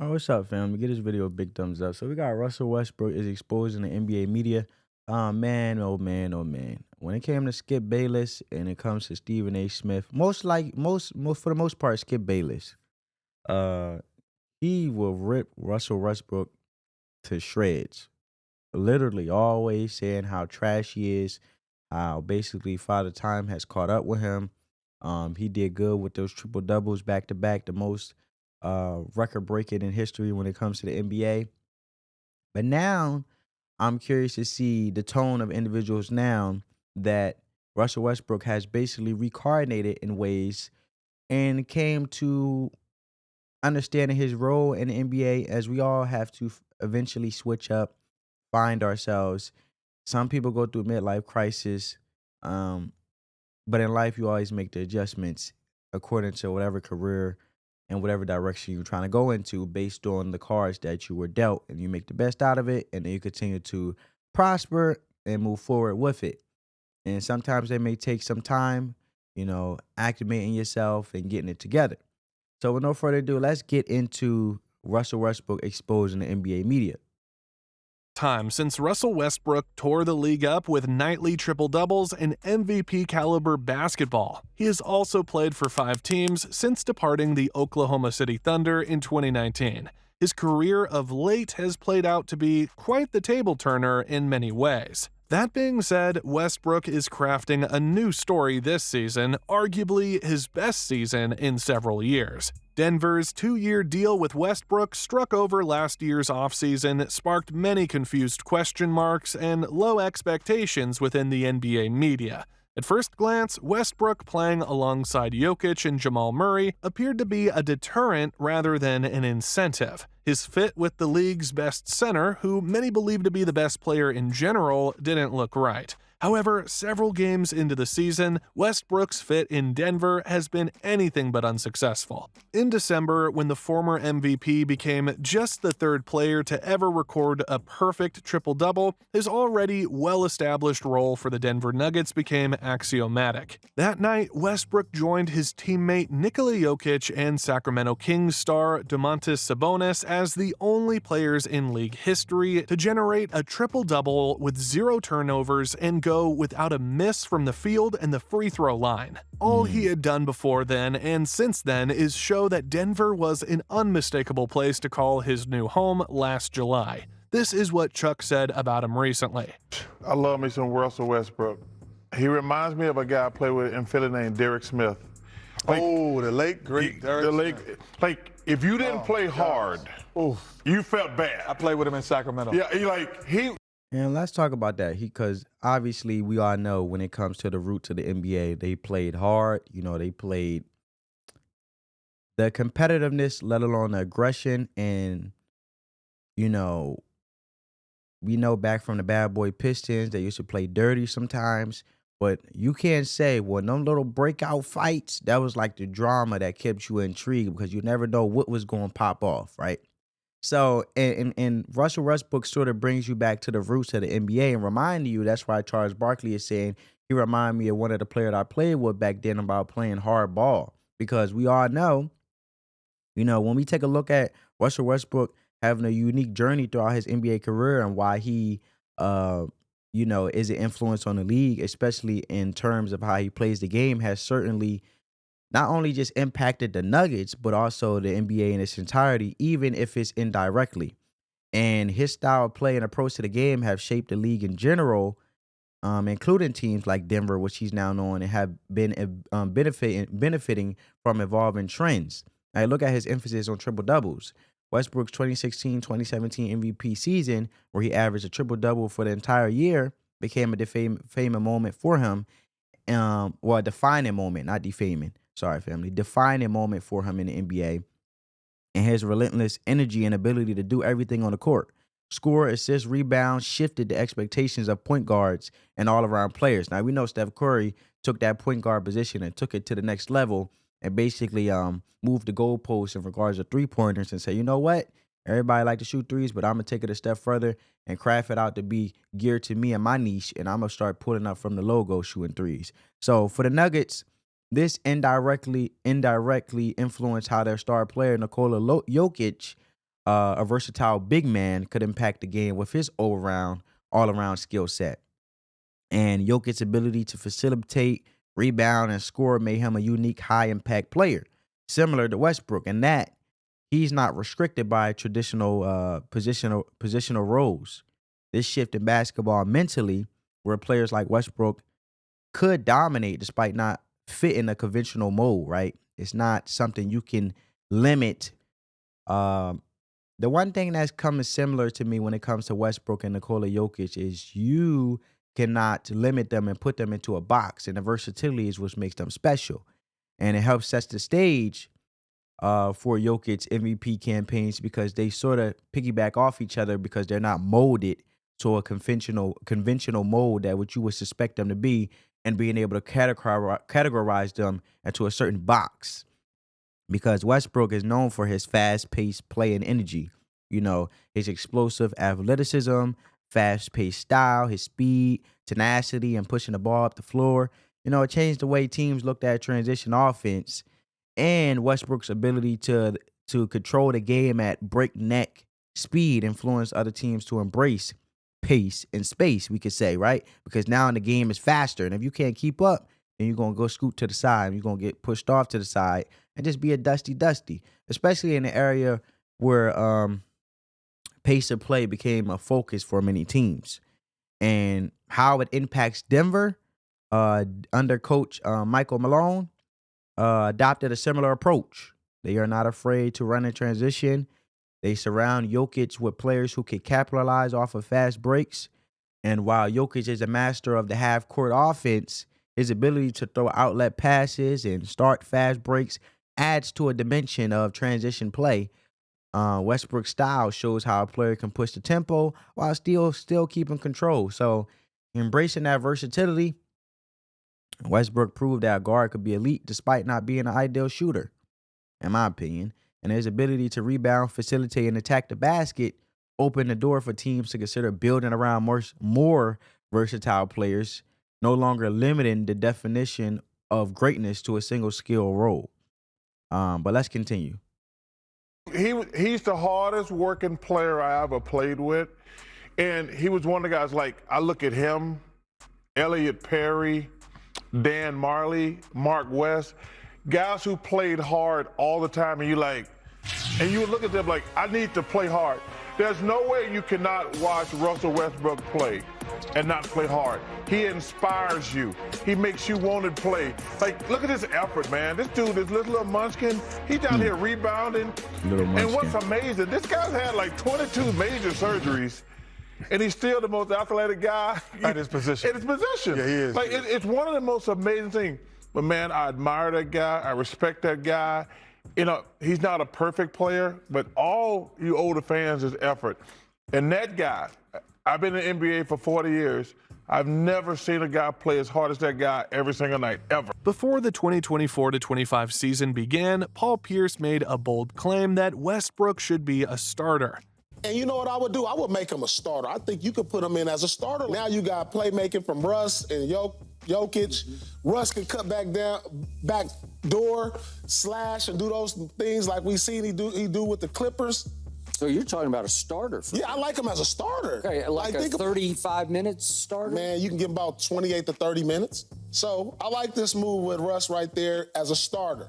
Oh, what's up, fam? Get this video a big thumbs up. So we got Russell Westbrook is exposing the NBA media. Man, oh man, oh man. When it came to Skip Bayless and it comes to Stephen A. Smith, most for the most part, Skip Bayless. Uh, he will rip Russell Westbrook to shreds. Literally, always saying how trash he is, how basically Father Time has caught up with him. He did good with those triple doubles back to back, the most record breaking in history when it comes to the NBA. But now I'm curious to see the tone of individuals now that Russell Westbrook has basically reincarnated in ways and came to understanding his role in the NBA as we all have to eventually switch up, find ourselves. Some people go through midlife crisis, um, but in life you always make the adjustments according to whatever career and whatever direction you're trying to go into based on the cards that you were dealt, and you make the best out of it, and then you continue to prosper and move forward with it. And sometimes they may take some time, acclimating yourself and getting it together. So with no further ado, let's get into Russell Westbrook exposing the NBA media. Time since Russell Westbrook tore the league up with nightly triple doubles and MVP caliber basketball. He has also played for 5 teams since departing the Oklahoma City Thunder in 2019. His career of late has played out to be quite the table turner in many ways. That being said, Westbrook is crafting a new story this season, arguably his best season in several years. Denver's 2-year deal with Westbrook struck over last year's offseason, sparked many confused question marks and low expectations within the NBA media. At first glance, Westbrook playing alongside Jokic and Jamal Murray appeared to be a deterrent rather than an incentive. His fit with the league's best center, who many believe to be the best player in general, didn't look right. However, several games into the season, Westbrook's fit in Denver has been anything but unsuccessful. In December, when the former MVP became just the 3rd player to ever record a perfect triple-double, his already well-established role for the Denver Nuggets became axiomatic. That night, Westbrook joined his teammate Nikola Jokic and Sacramento Kings star Domantas Sabonis as the only players in league history to generate a triple-double with 0 turnovers and go without a miss from the field and the free throw line. All he had done before then and since then is show that Denver was an unmistakable place to call his new home last July. This is what Chuck said about him recently. I love me some Russell Westbrook. He reminds me of a guy I played with in Philly named Derek Smith. The late great Derek Smith. If you didn't play hard, you felt bad. I played with him in Sacramento. Yeah, he And let's talk about that. Because obviously we all know when it comes to the roots of the NBA, they played hard. They played the competitiveness, let alone the aggression. And, we know back from the bad boy Pistons, they used to play dirty sometimes. But you can't say, well, them little breakout fights, that was like the drama that kept you intrigued because you never know what was going to pop off, right? So, and Russell Westbrook sort of brings you back to the roots of the NBA and remind you, that's why Charles Barkley is saying, he reminded me of one of the players I played with back then about playing hard ball. Because we all know, when we take a look at Russell Westbrook having a unique journey throughout his NBA career and why he, is an influence on the league, especially in terms of how he plays the game, has certainly not only just impacted the Nuggets, but also the NBA in its entirety, even if it's indirectly. And his style of play and approach to the game have shaped the league in general, including teams like Denver, which he's now known, and have been benefiting from evolving trends. Now, look at his emphasis on triple doubles. Westbrook's 2016-2017 MVP season, where he averaged a triple-double for the entire year, became a defaming moment for him. A defining moment, not defaming. Sorry, family. Defining moment for him in the NBA. And his relentless energy and ability to do everything on the court. Score, assist, rebound, shifted the expectations of point guards and all-around players. Now, we know Steph Curry took that point guard position and took it to the next level and basically moved the goalposts in regards to three-pointers and say, you know what? Everybody like to shoot threes, but I'm going to take it a step further and craft it out to be geared to me and my niche, and I'm going to start pulling up from the logo shooting threes. So for the Nuggets, this indirectly influenced how their star player, Nikola Jokic, a versatile big man could impact the game with his all-around skill set. And Jokic's ability to facilitate, rebound, and score made him a unique high-impact player, similar to Westbrook, in that he's not restricted by traditional positional roles. This shift in basketball mentally, where players like Westbrook could dominate despite not fitting a conventional mold, right? It's not something you can limit. The one thing that's coming similar to me when it comes to Westbrook and Nikola Jokic is you cannot limit them and put them into a box, and the versatility is what makes them special. And it helps set the stage for Jokic's MVP campaigns because they sort of piggyback off each other because they're not molded to a conventional mold that what you would suspect them to be, and being able to categorize them into a certain box. Because Westbrook is known for his fast-paced play and energy. You know, his explosive athleticism, fast-paced style, his speed, tenacity, and pushing the ball up the floor. You know, it changed the way teams looked at transition offense. And Westbrook's ability to control the game at breakneck speed influenced other teams to embrace pace and space, we could say, right? Because now the game is faster. And if you can't keep up, then you're going to go scoot to the side. You're going to get pushed off to the side and just be a dusty, especially in the area where pace of play became a focus for many teams. And how it impacts Denver under coach Michael Malone adopted a similar approach. They are not afraid to run in transition. They surround Jokic with players who can capitalize off of fast breaks. And while Jokic is a master of the half-court offense, his ability to throw outlet passes and start fast breaks adds to a dimension of transition play. Westbrook's style shows how a player can push the tempo while still keeping control. So embracing that versatility, Westbrook proved that a guard could be elite despite not being an ideal shooter, in my opinion. And his ability to rebound, facilitate, and attack the basket opened the door for teams to consider building around more versatile players, no longer limiting the definition of greatness to a single skill role. But let's continue. He's the hardest working player I ever played with. And he was one of the guys, like, I look at him, Elliot Perry, Dan Marley, Mark West, guys who played hard all the time, and you would look at them like, I need to play hard. There's no way you cannot watch Russell Westbrook play and not play hard. He inspires you. He makes you want to play. Like, look at his effort, man. This dude, this little munchkin, he's down here rebounding. And what's amazing, this guy's had like 22 major surgeries, and he's still the most athletic guy at his position. Yeah, he is. Like, it's one of the most amazing things. But, man, I admire that guy. I respect that guy. You know, he's not a perfect player, but all you older fans is effort. And that guy, I've been in the NBA for 40 years. I've never seen a guy play as hard as that guy every single night, ever. Before the 2024-25 season began, Paul Pierce made a bold claim that Westbrook should be a starter. And you know what I would do? I would make him a starter. I think you could put him in as a starter. Now you got playmaking from Russ and Jokic. Russ can cut back door, slash, and do those things like we seen he do with the Clippers. So you're talking about a starter? Yeah, I like him as a starter. Okay, like a 35 minutes starter? Man, you can get about 28 to 30 minutes. So I like this move with Russ right there as a starter,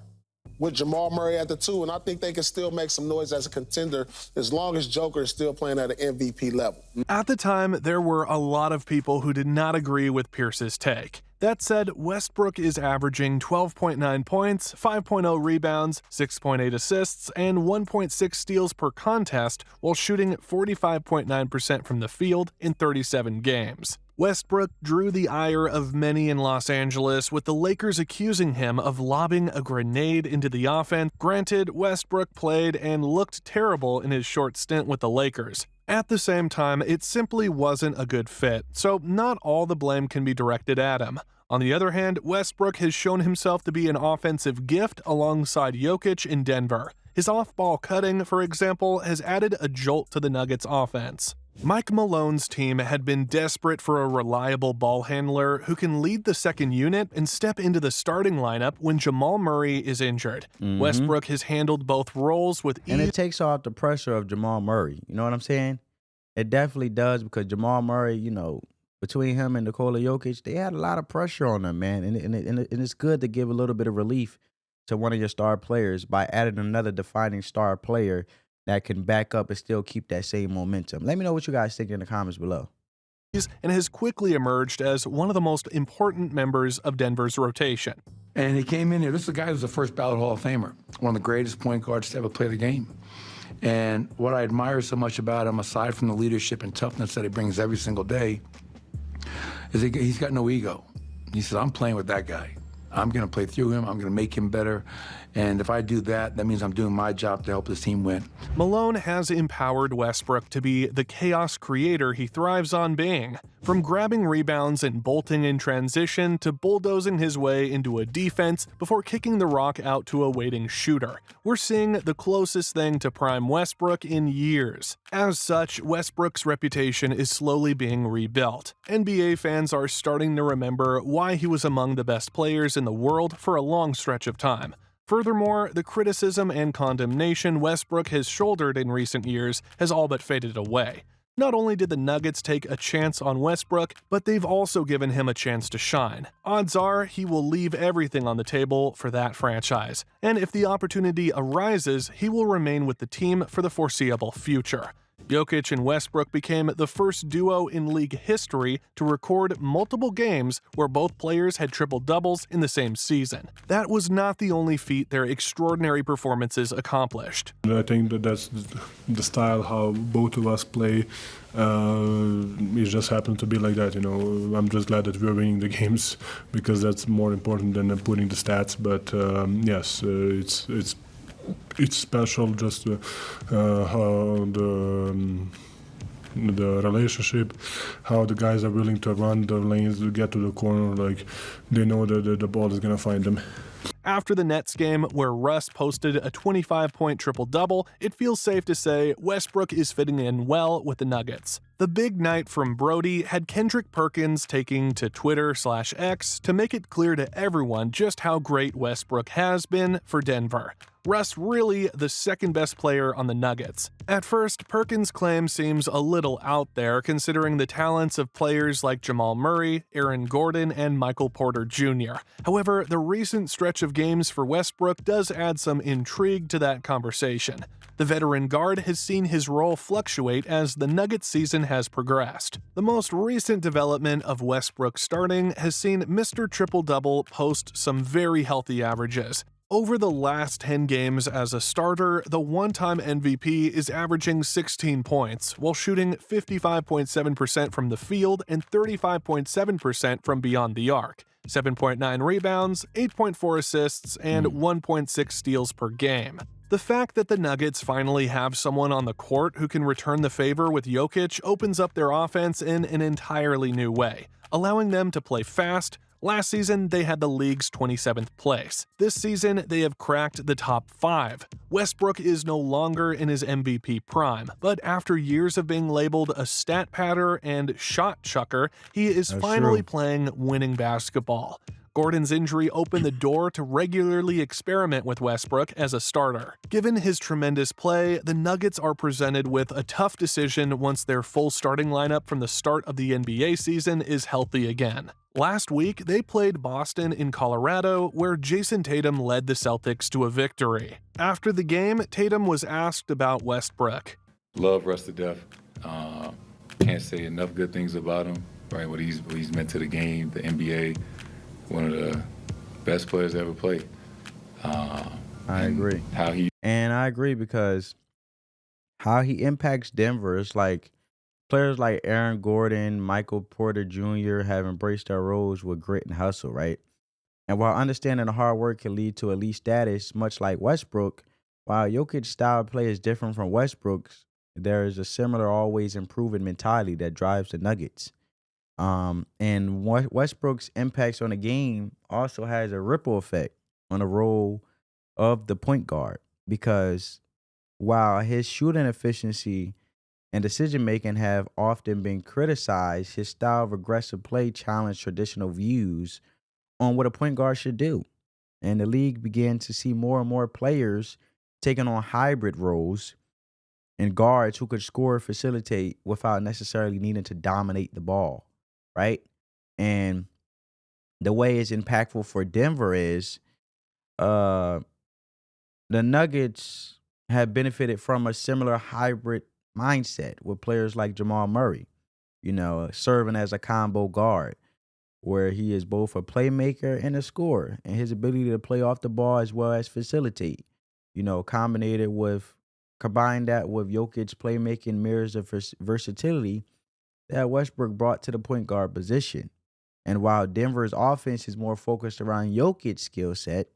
with Jamal Murray at the 2, and I think they can still make some noise as a contender as long as Joker is still playing at an MVP level. At the time, there were a lot of people who did not agree with Pierce's take. That said, Westbrook is averaging 12.9 points, 5.0 rebounds, 6.8 assists, and 1.6 steals per contest while shooting 45.9% from the field in 37 games. Westbrook drew the ire of many in Los Angeles, with the Lakers accusing him of lobbing a grenade into the offense. Granted, Westbrook played and looked terrible in his short stint with the Lakers. At the same time, it simply wasn't a good fit, so not all the blame can be directed at him. On the other hand, Westbrook has shown himself to be an offensive gift alongside Jokic in Denver. His off-ball cutting, for example, has added a jolt to the Nuggets' offense. Mike Malone's team had been desperate for a reliable ball handler who can lead the second unit and step into the starting lineup when Jamal Murray is injured. Westbrook has handled both roles with ease. And it takes off the pressure of Jamal Murray. You know what I'm saying? It definitely does, because Jamal Murray, you know, between him and Nikola Jokic, they had a lot of pressure on them, man. And it's good to give a little bit of relief to one of your star players by adding another defining star player that can back up and still keep that same momentum. Let me know what you guys think in the comments below. And has quickly emerged as one of the most important members of Denver's rotation. And he came in here. This is a guy who's the first ballot Hall of Famer, one of the greatest point guards to ever play the game. And what I admire so much about him, aside from the leadership and toughness that he brings every single day, is he's got no ego. He says, I'm playing with that guy. I'm going to play through him. I'm going to make him better. And if I do that, that means I'm doing my job to help this team win. Malone has empowered Westbrook to be the chaos creator he thrives on being. From grabbing rebounds and bolting in transition to bulldozing his way into a defense before kicking the rock out to a waiting shooter, we're seeing the closest thing to prime Westbrook in years. As such, Westbrook's reputation is slowly being rebuilt. NBA fans are starting to remember why he was among the best players in the world for a long stretch of time. Furthermore, the criticism and condemnation Westbrook has shouldered in recent years has all but faded away. Not only did the Nuggets take a chance on Westbrook, but they've also given him a chance to shine. Odds are he will leave everything on the table for that franchise, and if the opportunity arises, he will remain with the team for the foreseeable future. Jokic and Westbrook became the first duo in league history to record multiple games where both players had triple-doubles in the same season. That was not the only feat their extraordinary performances accomplished. I think that's the style how both of us play. It just happened to be like that, you know. I'm just glad that we're winning the games, because that's more important than putting the stats. But yes, it's special, just how the relationship, how the guys are willing to run the lanes to get to the corner, like they know that the ball is gonna find them. After the Nets game, where Russ posted a 25-point triple-double, it feels safe to say Westbrook is fitting in well with the Nuggets. The big night from Brody had Kendrick Perkins taking to Twitter/X to make it clear to everyone just how great Westbrook has been for Denver. Russ really the second best player on the Nuggets. At first, Perkins' claim seems a little out there considering the talents of players like Jamal Murray, Aaron Gordon, and Michael Porter Jr. However, the recent stretch of games for Westbrook does add some intrigue to that conversation. The veteran guard has seen his role fluctuate as the Nuggets season has progressed. The most recent development of Westbrook starting has seen Mr. Triple-Double post some very healthy averages. Over the last 10 games as a starter, the one-time MVP is averaging 16 points, while shooting 55.7% from the field and 35.7% from beyond the arc, 7.9 rebounds, 8.4 assists, and 1.6 steals per game. The fact that the Nuggets finally have someone on the court who can return the favor with Jokic opens up their offense in an entirely new way, allowing them to play fast. Last season, they had the league's 27th place. This season, they have cracked the top 5. Westbrook is no longer in his MVP prime, but after years of being labeled a stat patter and shot chucker, he is finally playing winning basketball. Gordon's injury opened the door to regularly experiment with Westbrook as a starter. Given his tremendous play, the Nuggets are presented with a tough decision once their full starting lineup from the start of the NBA season is healthy again. Last week, they played Boston in Colorado, where Jason Tatum led the Celtics to a victory. After the game, Tatum was asked about Westbrook. Love Russ to death. Can't say enough good things about him, right? What he's meant to the game, the NBA. One of the best players ever played. I agree. And I agree, because how he impacts Denver is like players like Aaron Gordon, Michael Porter Jr. have embraced their roles with grit and hustle, right? And while understanding the hard work can lead to elite status, much like Westbrook, while Jokic's style of play is different from Westbrook's, there is a similar always improving mentality that drives the Nuggets. And Westbrook's impacts on the game also has a ripple effect on the role of the point guard, because while his shooting efficiency and decision-making have often been criticized. His style of aggressive play challenged traditional views on what a point guard should do. And the league began to see more and more players taking on hybrid roles and guards who could score, facilitate without necessarily needing to dominate the ball, right? And the way it's impactful for Denver is the Nuggets have benefited from a similar hybrid mindset with players like Jamal Murray, serving as a combo guard where he is both a playmaker and a scorer, and his ability to play off the ball as well as facilitate, combine that with Jokic's playmaking mirrors of versatility that Westbrook brought to the point guard position. And while Denver's offense is more focused around Jokic's skill set,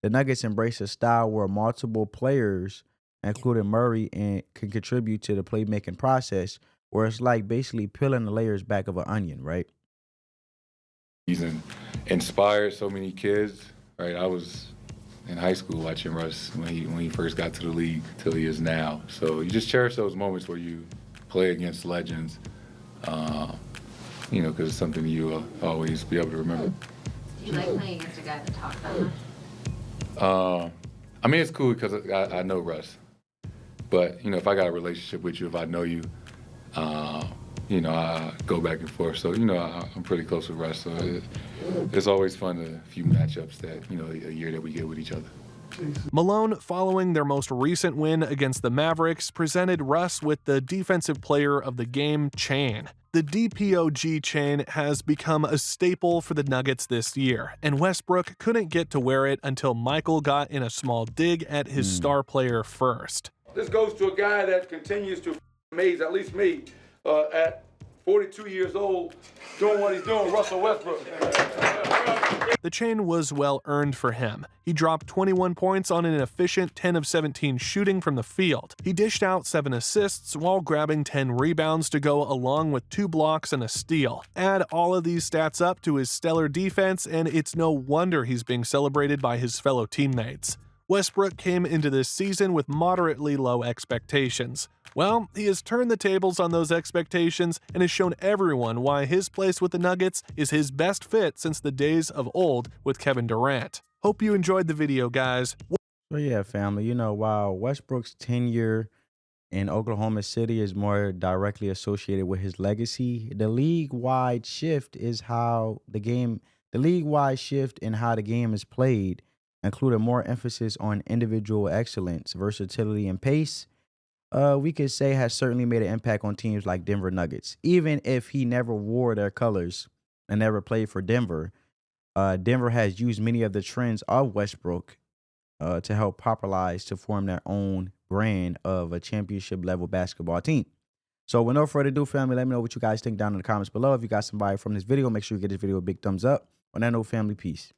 the Nuggets embrace a style where multiple players, including Murray, can contribute to the playmaking process, where it's like basically peeling the layers back of an onion, right? He's inspired so many kids, right? I was in high school watching Russ when he first got to the league till he is now. So you just cherish those moments where you play against legends, because it's something you always be able to remember. Do you like playing against a guy that talks that much? It's cool because I know Russ. But, if I got a relationship with you, if I know you, I go back and forth. So, I'm pretty close with Russ. So it's always fun, a few matchups that, a year that we get with each other. Malone, following their most recent win against the Mavericks, presented Russ with the Defensive Player of the Game chain. The DPOG chain has become a staple for the Nuggets this year, and Westbrook couldn't get to wear it until Michael got in a small dig at his star player first. This goes to a guy that continues to amaze, at least me, at 42 years old, doing what he's doing, Russell Westbrook. The chain was well earned for him. He dropped 21 points on an efficient 10 of 17 shooting from the field. He dished out 7 assists while grabbing 10 rebounds to go along with 2 blocks and a steal. Add all of these stats up to his stellar defense, and it's no wonder he's being celebrated by his fellow teammates. Westbrook came into this season with moderately low expectations. Well, he has turned the tables on those expectations and has shown everyone why his place with the Nuggets is his best fit since the days of old with Kevin Durant. Hope you enjoyed the video, guys. So yeah, family, while Westbrook's tenure in Oklahoma City is more directly associated with his legacy, the league-wide shift in how the game is played, including more emphasis on individual excellence, versatility, and pace, we could say has certainly made an impact on teams like Denver Nuggets. Even if he never wore their colors and never played for Denver, Denver has used many of the trends of Westbrook to help popularize to form their own brand of a championship-level basketball team. So with no further ado, family, let me know what you guys think down in the comments below. If you got somebody from this video, make sure you get this video a big thumbs up. On that note, family, peace.